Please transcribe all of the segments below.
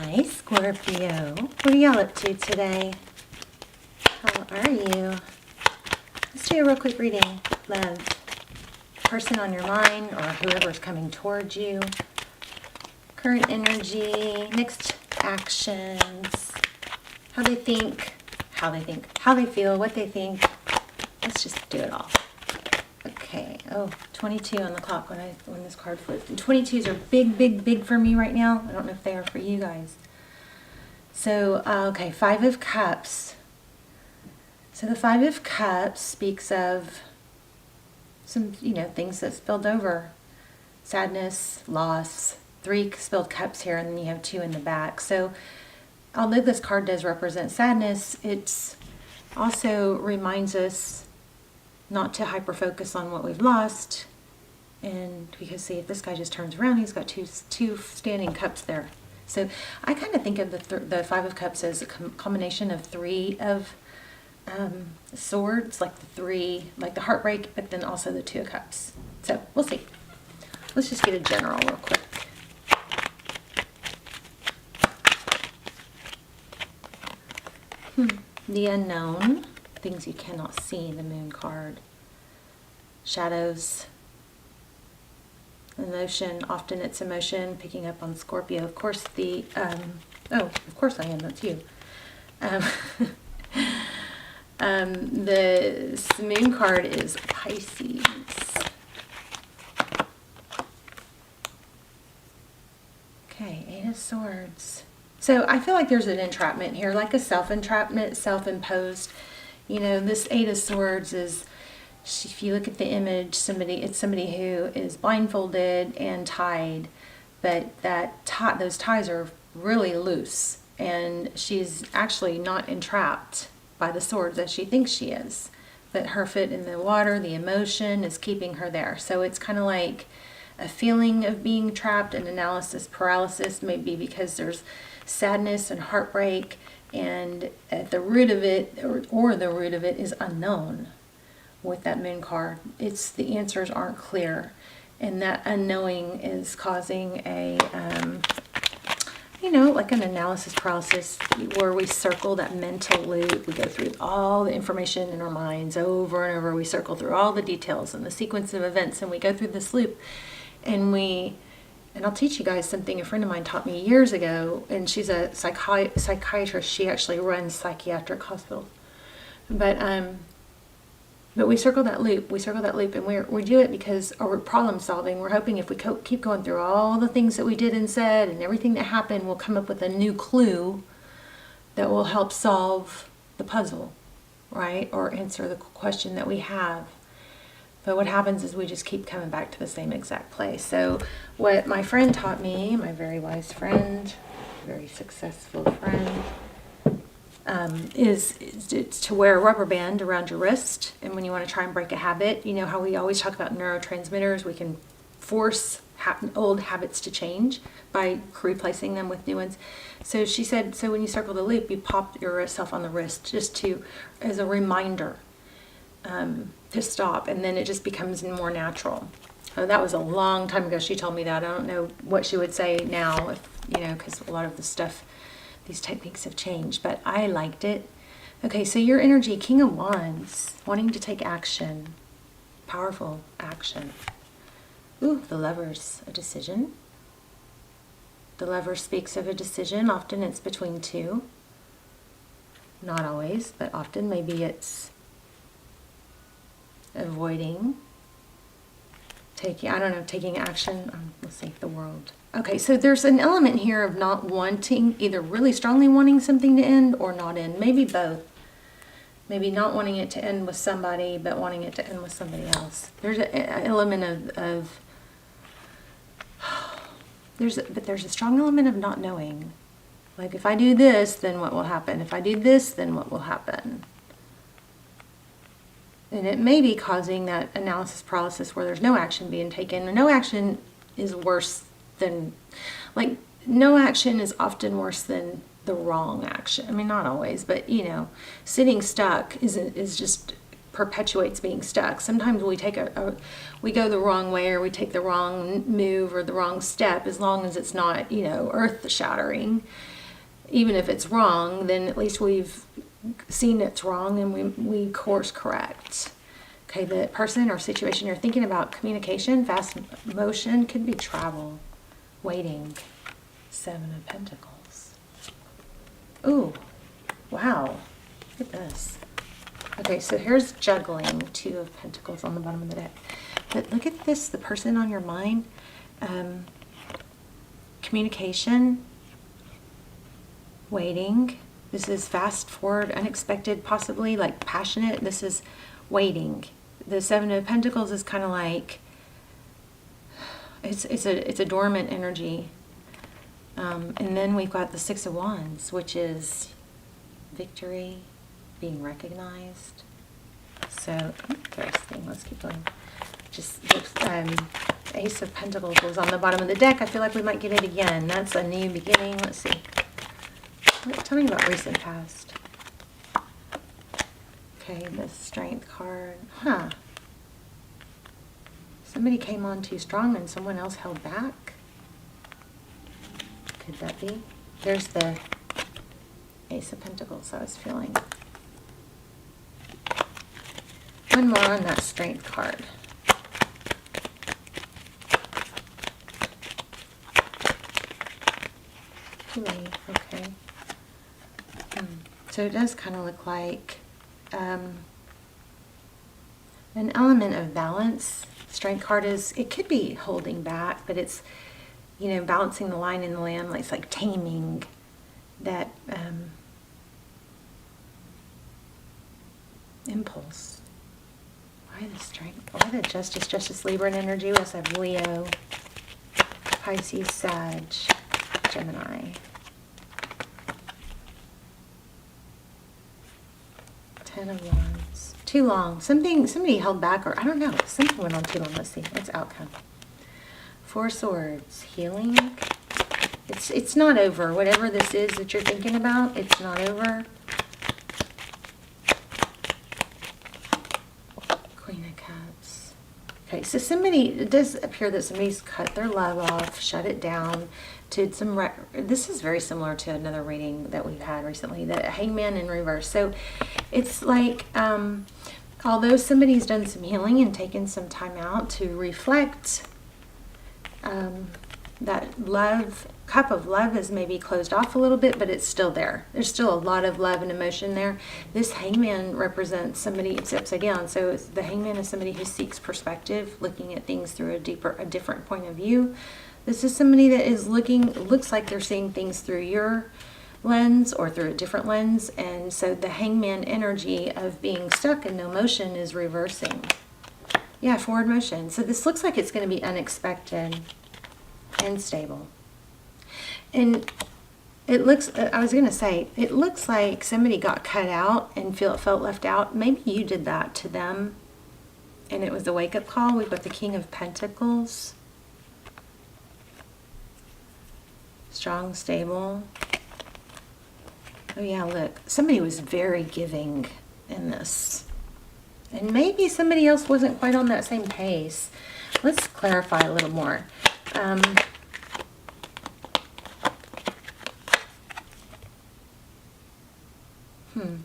Hi, Scorpio. What are y'all up to today? How are you? Let's do a real quick reading. Love. Person on your mind or whoever's coming towards you. Current energy, next actions, how they think, how they feel, what they think. Let's just do it all. Okay. Oh, 22 on the clock when this card flipped. And 22s are big for me right now. I don't know if they are for you guys. So, okay, 5 of Cups. So the 5 of Cups speaks of some, things that spilled over. Sadness, loss, 3 spilled cups here, and then you have 2 in the back. So although this card does represent sadness, it's also reminds us not to hyper-focus on what we've lost. And because, see, if this guy just turns around, he's got two standing cups there. So I kind of think of the 5 of Cups as a combination of 3 of swords, like the 3, like the heartbreak, but then also the 2 of Cups. So we'll see. Let's just get a general real quick. The unknown, things you cannot see, the Moon card. Shadows, emotion, often it's emotion, picking up on Scorpio. Of course, oh, of course I am, that's you. The Moon card is Pisces. Okay, 8 of Swords. So I feel like there's an entrapment here, like a self-entrapment, self-imposed. This 8 of Swords is, if you look at the image, it's somebody who is blindfolded and tied, but those ties are really loose, and she's actually not entrapped by the swords as she thinks she is. But her foot in the water, the emotion is keeping her there. So it's kind of like a feeling of being trapped, and analysis paralysis, maybe because there's sadness and heartbreak, and at the root of it, or the root of it is unknown. With that Moon card, the answers aren't clear, and that unknowing is causing a like an analysis paralysis, where we circle that mental loop. We go through all the information in our minds over and over. We circle through all the details and the sequence of events, and we go through this loop, and I'll teach you guys something a friend of mine taught me years ago, and she's a psychiatrist. She actually runs psychiatric hospitals. But we circle that loop. And we do it because we're problem solving. We're hoping if we keep going through all the things that we did and said and everything that happened, we'll come up with a new clue that will help solve the puzzle, right? Or answer the question that we have. But what happens is we just keep coming back to the same exact place. So what my friend taught me, my very wise friend, very successful friend, is to wear a rubber band around your wrist. And when you want to try and break a habit, you know how we always talk about neurotransmitters, we can force old habits to change by replacing them with new ones. So she said, so when you circle the loop, you pop yourself on the wrist just as a reminder to stop, and then it just becomes more natural. So that was a long time ago she told me that. I don't know what she would say now, because a lot of the stuff, these techniques have changed, but I liked it. Okay, so your energy, King of Wands, wanting to take action, powerful action. Ooh, the Lovers, a decision. The Lover speaks of a decision. Often it's between 2. Not always, but often maybe it's avoiding, taking action. Let's see, the World. Okay, so there's an element here of not wanting, either really strongly wanting something to end or not end. Maybe both. Maybe not wanting it to end with somebody, but wanting it to end with somebody else. There's an element there's a strong element of not knowing. Like, if I do this, then what will happen? If I do this, then what will happen? And it may be causing that analysis paralysis where there's no action being taken. No action is worse than, no action is often worse than the wrong action. I mean, not always, but sitting stuck is just perpetuates being stuck. Sometimes we take we go the wrong way, or we take the wrong move or the wrong step, as long as it's not, you know, earth shattering. Even if it's wrong, then at least we've seen it's wrong and we course correct. Okay, the person or situation you're thinking about, communication, fast motion, could be travel, waiting. 7 of Pentacles. Ooh, wow, look at this. Okay, so here's juggling, 2 of Pentacles on the bottom of the deck. But look at this, the person on your mind, communication, waiting. This is fast forward, unexpected, possibly like passionate. This is waiting. The 7 of Pentacles is kind of like, it's a dormant energy. And then we've got the 6 of Wands, which is victory, being recognized. So interesting. Let's keep going. Just Ace of Pentacles was on the bottom of the deck. I feel like we might get it again. That's a new beginning. Let's see. Tell me about recent past. Okay, the Strength card. Huh. Somebody came on too strong and someone else held back. Could that be? There's the Ace of Pentacles I was feeling. One more on that Strength card. Too many. Okay. So it does kind of look like an element of balance. Strength card is, it could be holding back, but it's, you know, balancing the line in the lamb. Like, it's like taming that impulse. Why the Strength? Why the Justice? Justice, Libra and energy. We also have Leo, Pisces, Sag, Gemini. 10 of Wands. Too long. Somebody held back, or I don't know. Something went on too long. Let's see. What's the outcome? 4 Swords. Healing. It's not over. Whatever this is that you're thinking about, it's not over. Queen of Cups. Okay, so it does appear that somebody's cut their love off, shut it down, did some, this is very similar to another reading that we've had recently, the Hangman in reverse. So it's like, although somebody's done some healing and taken some time out to reflect, that cup of love is maybe closed off a little bit, but it's still there. There's still a lot of love and emotion there. This Hangman represents somebody, it's upside down, so the Hangman is somebody who seeks perspective, looking at things through a different point of view. This is somebody that is looks like they're seeing things through your lens or through a different lens, and so the Hangman energy of being stuck and no motion is reversing. Yeah, forward motion. So this looks like it's going to be unexpected and stable. And it looks, I was going to say, it looks like somebody got cut out and felt left out. Maybe you did that to them, and it was a wake-up call. We've got the King of Pentacles. Strong, stable. Oh yeah, look. Somebody was very giving in this. And maybe somebody else wasn't quite on that same pace. Let's clarify a little more.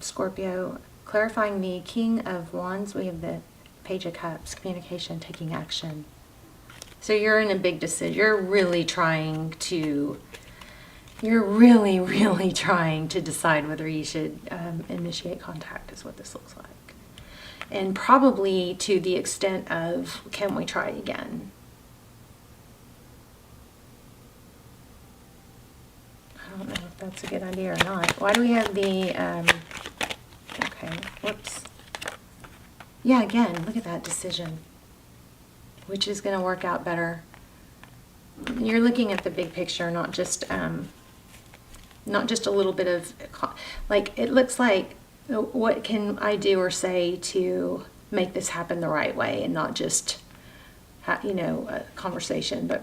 Scorpio. Clarifying the King of Wands, we have the Page of Cups, communication, taking action. So you're in a big decision. You're really, really trying to decide whether you should initiate contact, is what this looks like. And probably to the extent of, can we try again? I don't know if that's a good idea or not. Why do we have the, okay, whoops. Yeah, again, look at that decision. Which is going to work out better. You're looking at the big picture, not just a little bit of, like, it looks like, what can I do or say to make this happen the right way, and not just, a conversation, but,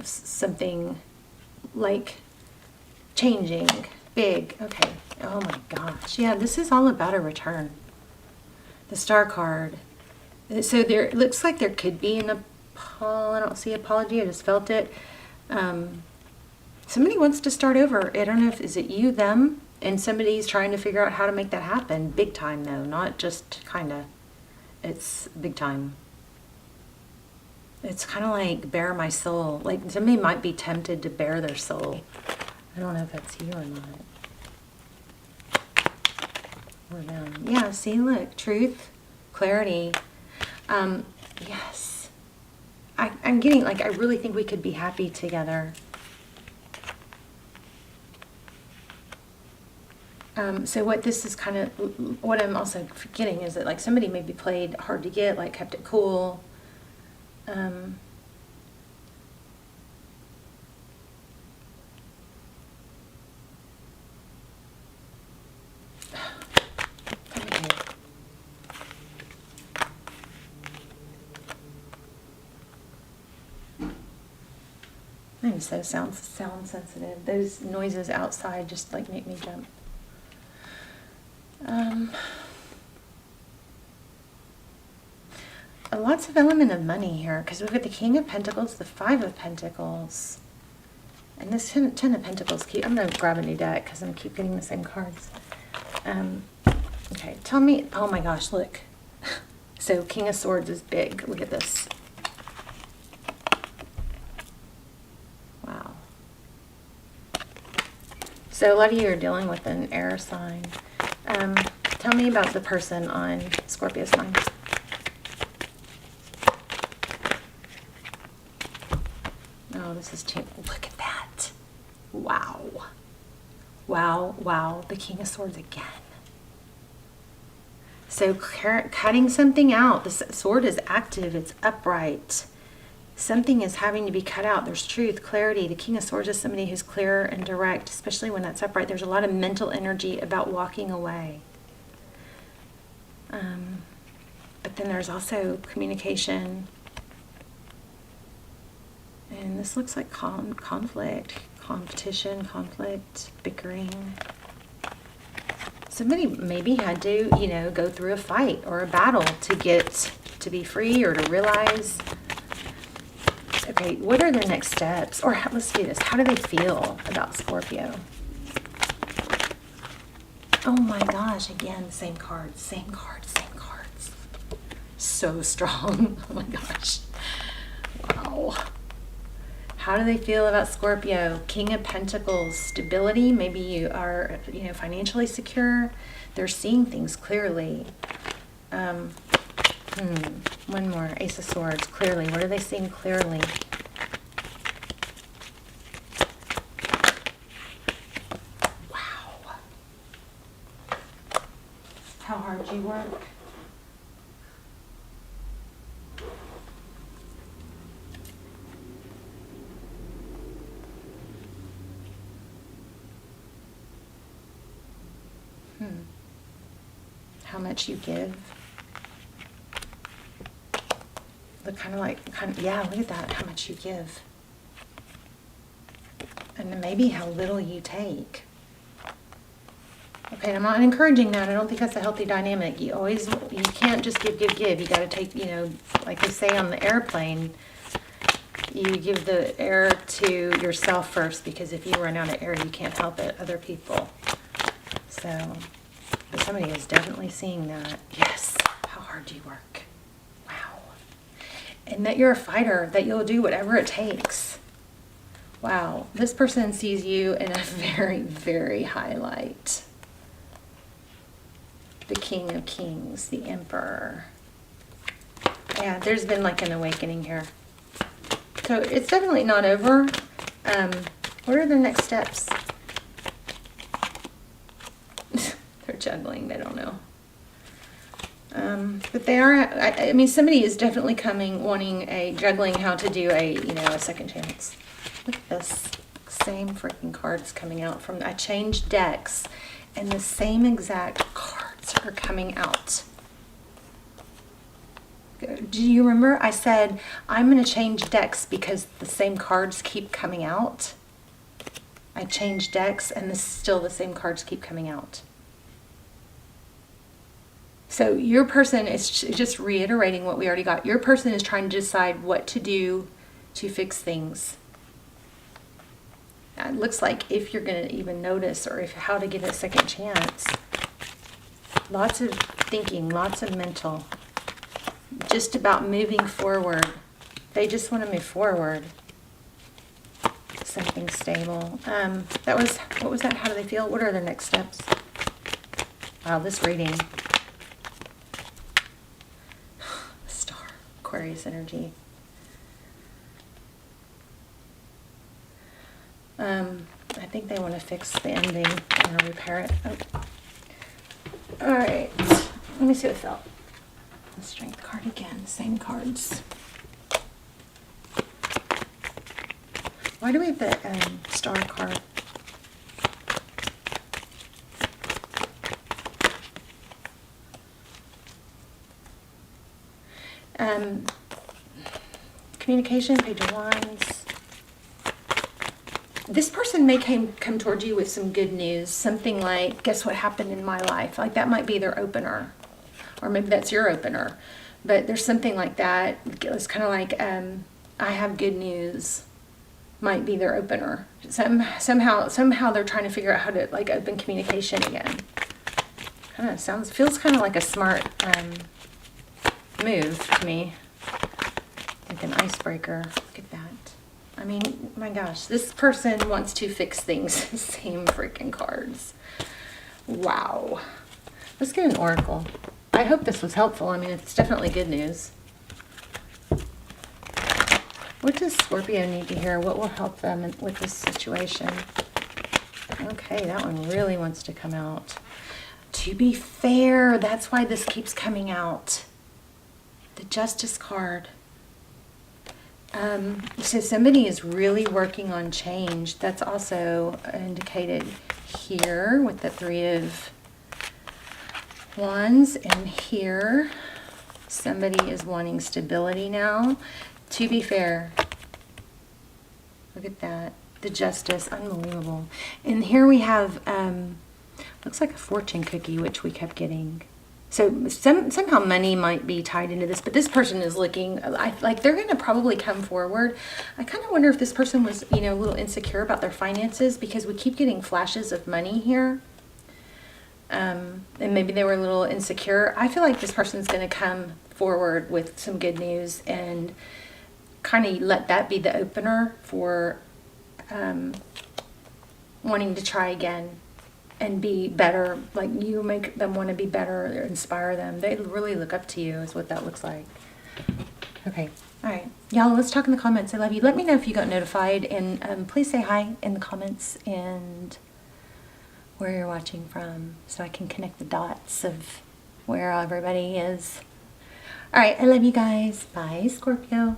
something like changing, big. Okay. Oh my gosh. Yeah, this is all about a return. the Star card. So there, it looks like there could be an I don't see apology, I just felt it. Somebody wants to start over. I don't know if, is it you, them? And somebody's trying to figure out how to make that happen. Big time though, not just kinda. It's big time. It's kind of like bare my soul. Like somebody might be tempted to bare their soul. I don't know if that's you or not. Or them. Yeah, see, look, truth, clarity. Yes. I'm getting, like, I really think we could be happy together. So what this is kind of, what I'm also getting is that, like, somebody maybe played hard to get, like, kept it cool. I'm so sound sensitive. Those noises outside just like make me jump. Lots of element of money here because we've got the King of Pentacles, the Five of Pentacles, and this Ten of Pentacles. I'm going to grab a new deck because I'm keep getting the same cards. Okay, tell me. Oh my gosh, look. So King of Swords is big. Look at this. Wow. So a lot of you are dealing with an air sign. Tell me about the person on Scorpio's mind. Oh, this is too, look at that. Wow. Wow, wow. The King of Swords again. So cutting something out. The sword is active. It's upright. Something is having to be cut out. There's truth, clarity. The King of Swords is somebody who's clear and direct, especially when that's upright. There's a lot of mental energy about walking away. But then there's also communication. And this looks like conflict, competition, conflict, bickering. Somebody maybe had to, you know, go through a fight or a battle to get to be free or to realize. Okay, what are their next steps? Or let's do this. How do they feel about Scorpio? Oh my gosh, again, same cards, same cards, same cards. So strong. Oh my gosh. Wow. How do they feel about Scorpio? King of Pentacles, stability. Maybe you are, you know, financially secure. They're seeing things clearly. One more. Ace of Swords, clearly. What are they seeing clearly? Wow. How hard you work. How much you give. Look yeah, look at that, how much you give. And then maybe how little you take. Okay, I'm not encouraging that. I don't think that's a healthy dynamic. You can't just give. You got to take, you know, like they say on the airplane, you give the air to yourself first, because if you run out of air, you can't help it, other people. So, but somebody is definitely seeing that. Yes, how hard you work. Wow. And that you're a fighter, that you'll do whatever it takes. Wow, this person sees you in a very, very high light. The King of Kings, the Emperor. Yeah, there's been like an awakening here. So it's definitely not over. What are the next steps? They're juggling, they don't know. But they are, I mean, somebody is definitely coming, juggling how to do a second chance. Look at this. Same freaking cards coming out from, I changed decks and the same exact cards are coming out. Do you remember I said, I'm going to change decks because the same cards keep coming out? I changed decks and still the same cards keep coming out. So your person is just reiterating what we already got. Your person is trying to decide what to do to fix things. It looks like if you're going to even notice, or how to get a second chance. Lots of thinking, lots of mental. Just about moving forward. They just want to move forward. Something stable. What was that? How do they feel? What are their next steps? Wow, this reading. Star, Aquarius energy. I think they want to fix the ending or repair it. Oh. All right, let me see what it felt. The Strength card again, same cards. Why do we have the Star card? Communication, Page of Wands. This person may come towards you with some good news. Something like, guess what happened in my life? Like that might be their opener. Or maybe that's your opener. But there's something like that. It's kind of like, I have good news. Might be their opener. Somehow they're trying to figure out how to like open communication again. Kind of feels kind of like a smart move to me. Like an icebreaker. Look at that. I mean, my gosh, this person wants to fix things. Same freaking cards. Wow. Let's get an oracle. I hope this was helpful. I mean, it's definitely good news. What does Scorpio need to hear? What will help them with this situation? Okay, that one really wants to come out. To be fair, that's why this keeps coming out. The Justice card. So somebody is really working on change. That's also indicated here with the Three of Wands. And here, somebody is wanting stability now. To be fair, look at that. The Justice, unbelievable. And here we have, looks like a fortune cookie, which we kept getting. So somehow money might be tied into this, but this person is looking, like they're going to probably come forward. I kind of wonder if this person was, a little insecure about their finances, because we keep getting flashes of money here. And maybe they were a little insecure. I feel like this person's going to come forward with some good news and kind of let that be the opener for wanting to try again. And be better, like you make them want to be better, or inspire them. They really look up to you is what that looks like. Okay, all right. Y'all, let's talk in the comments. I love you. Let me know if you got notified, and please say hi in the comments and where you're watching from so I can connect the dots of where everybody is. All right, I love you guys. Bye, Scorpio.